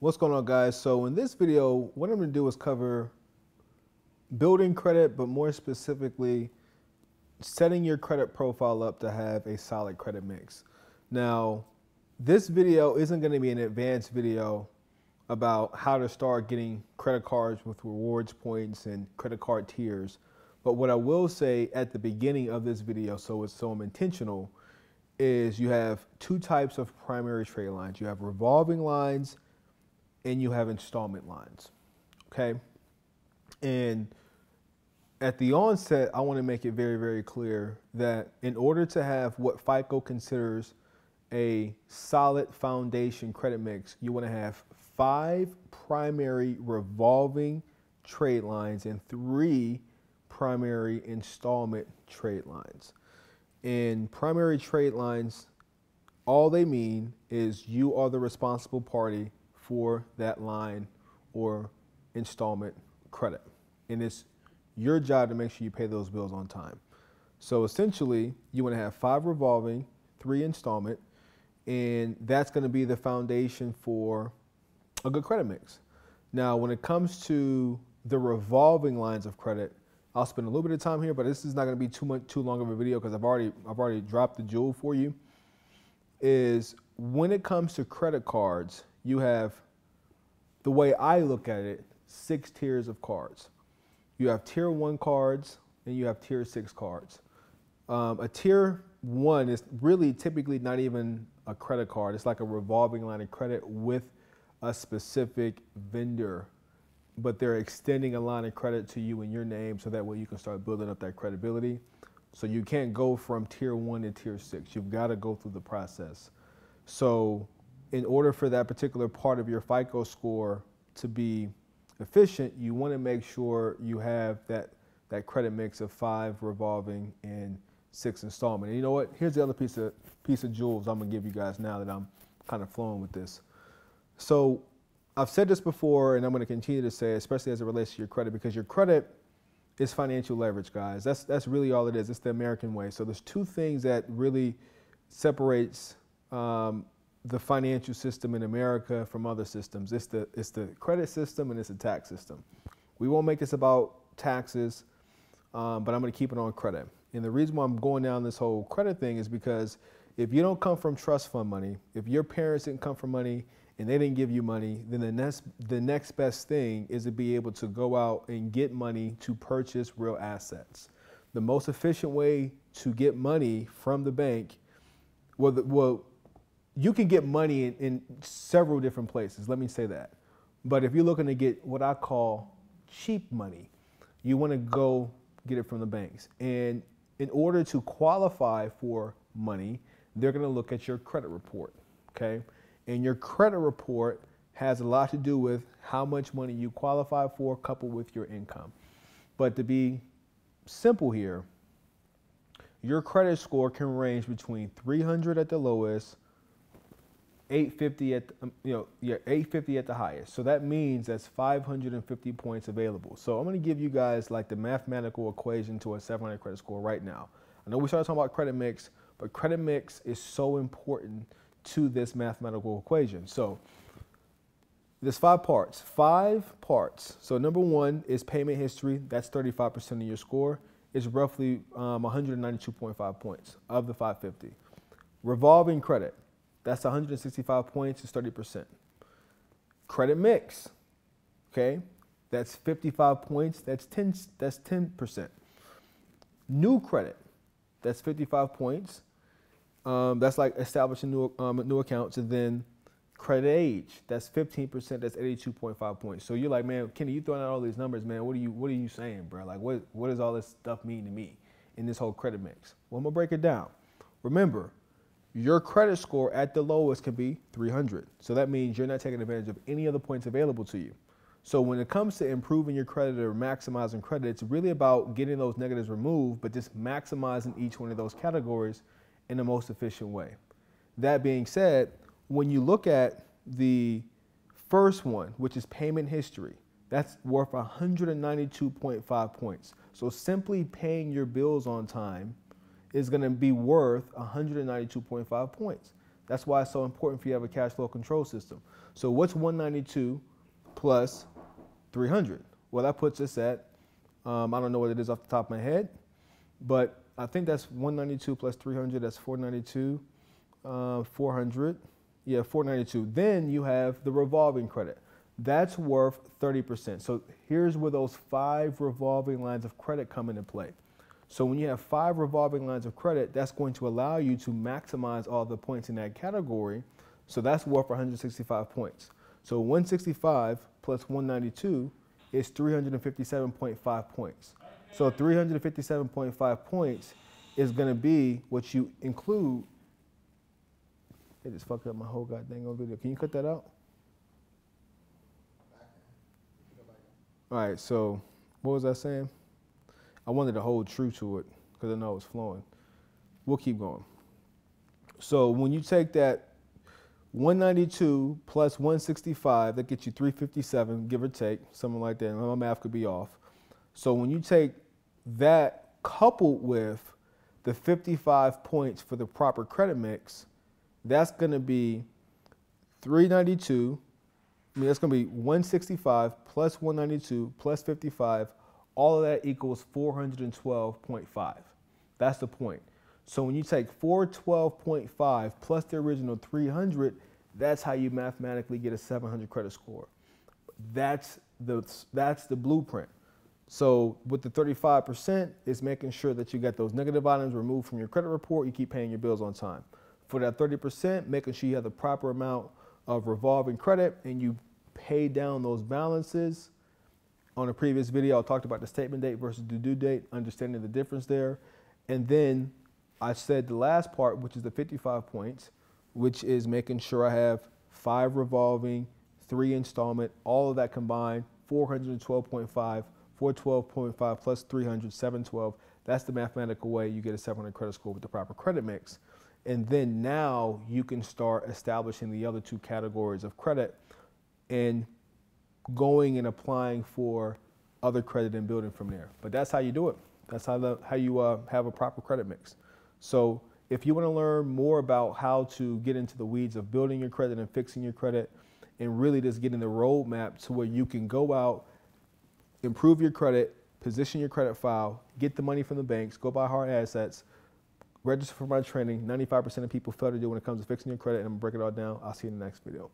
What's going on, guys? So in this video, what I'm going to do is cover building credit, but more specifically, setting your credit profile up to have a solid credit mix. Now, this video isn't going to be an advanced video about how to start getting credit cards with rewards points and credit card tiers. But what I will say at the beginning of this video, so I'm intentional, is you have two types of primary trade lines. You have revolving lines and you have installment lines, okay? And at the onset, I want to make it very, very clear that in order to have what FICO considers a solid foundation credit mix, you want to have 5 primary revolving trade lines and 3 primary installment trade lines. And primary trade lines, all they mean is you are the responsible party for that line or installment credit. And it's your job to make sure you pay those bills on time. So essentially, you want to have 5 revolving, 3 installment, and that's going to be the foundation for a good credit mix. Now, when it comes to the revolving lines of credit, I'll spend a little bit of time here, but this is not going to be too long of a video because I've already dropped the jewel for you. Is when it comes to credit cards, you have, the way I look at it, 6 tiers of cards. You have tier 1 cards and you have tier 6 cards. A tier 1 is really typically not even a credit card. It's like a revolving line of credit with a specific vendor, but they're extending a line of credit to you in your name so that way you can start building up that credibility. So you can't go from tier 1 to tier 6. You've got to go through the process. So in order for that particular part of your FICO score to be efficient, you want to make sure you have that credit mix of 5 revolving and 6 installment. And you know what? Here's the other piece of jewels I'm going to give you guys now that I'm kind of flowing with this. So I've said this before, and I'm going to continue to say, especially as it relates to your credit, because your credit is financial leverage, guys. That's really all it is. It's the American way. So there's 2 things that really separates the financial system in America from other systems. It's the credit system and it's the tax system. We won't make this about taxes, but I'm going to keep it on credit. And the reason why I'm going down this whole credit thing is because if you don't come from trust fund money, if your parents didn't come from money and they didn't give you money, then the next best thing is to be able to go out and get money to purchase real assets. The most efficient way to get money from the bank, you can get money in several different places, let me say that. But if you're looking to get what I call cheap money, you want to go get it from the banks. And in order to qualify for money, they're going to look at your credit report, okay? And your credit report has a lot to do with how much money you qualify for coupled with your income. But to be simple here, your credit score can range between 300 at the lowest, 850 at 850 at the highest. So that means that's 550 points available. So I'm going to give you guys like the mathematical equation to a 700 credit score right now. I know we started talking about credit mix, but credit mix is so important to this mathematical equation. So there's 5 parts. So number 1 is payment history. That's 35% of your score. It's roughly 192.5 points of the 550. Revolving credit. That's 165 points, it's 30%. Credit mix, okay? That's 55 points, that's 10%. New credit, that's 55 points. That's like establishing new accounts. And then credit age, that's 15%, that's 82.5 points. So you're like, man, Kenny, you throwing out all these numbers, man. What are you saying, bro? Like, what does all this stuff mean to me in this whole credit mix? Well, I'm gonna break it down. Remember, your credit score at the lowest can be 300. So that means you're not taking advantage of any other points available to you. So when it comes to improving your credit or maximizing credit, it's really about getting those negatives removed, but just maximizing each one of those categories in the most efficient way. That being said, when you look at the first one, which is payment history, that's worth 192.5 points. So simply paying your bills on time is going to be worth 192.5 points. That's why it's so important for you to have a cash flow control system. So what's 192 plus 300? Well, that puts us at, I don't know what it is off the top of my head, but I think that's 192 plus 300, that's 492, 400, yeah, 492. Then you have the revolving credit. That's worth 30%. So here's where those 5 revolving lines of credit come into play. So when you have 5 revolving lines of credit, that's going to allow you to maximize all the points in that category. So that's worth 165 points. So 165 plus 192 is 357.5 points. So 357.5 points is going to be what you include. It just fucked up my whole goddamn video. Can you cut that out? All right, so what was I saying? I wanted to hold true to it because I know it was flowing. We'll keep going. So when you take that 192 plus 165, that gets you 357, give or take, something like that. My math could be off. So when you take that coupled with the 55 points for the proper credit mix, that's going to be 392. That's going to be 165 plus 192 plus 55. All of that equals 412.5. That's the point. So when you take 412.5 plus the original 300, that's how you mathematically get a 700 credit score. That's the blueprint. So with the 35%, it's making sure that you get those negative items removed from your credit report. You keep paying your bills on time. For that 30%, making sure you have the proper amount of revolving credit and you pay down those balances. On a previous video, I talked about the statement date versus the due date, understanding the difference there. And then I said the last part, which is the 55 points, which is making sure I have 5 revolving, 3 installment, all of that combined, 412.5, 412.5 plus 300, 712. That's the mathematical way you get a 700 credit score with the proper credit mix. And then now you can start establishing the other 2 categories of credit and going and applying for other credit and building from there. But that's how you do it. That's how you have a proper credit mix. So if you want to learn more about how to get into the weeds of building your credit and fixing your credit and really just getting the roadmap to where you can go out, improve your credit, position your credit file, get the money from the banks, go buy hard assets, register for my training. 95% of people fail to do when it comes to fixing your credit, and I'm going to break it all down. I'll see you in the next video.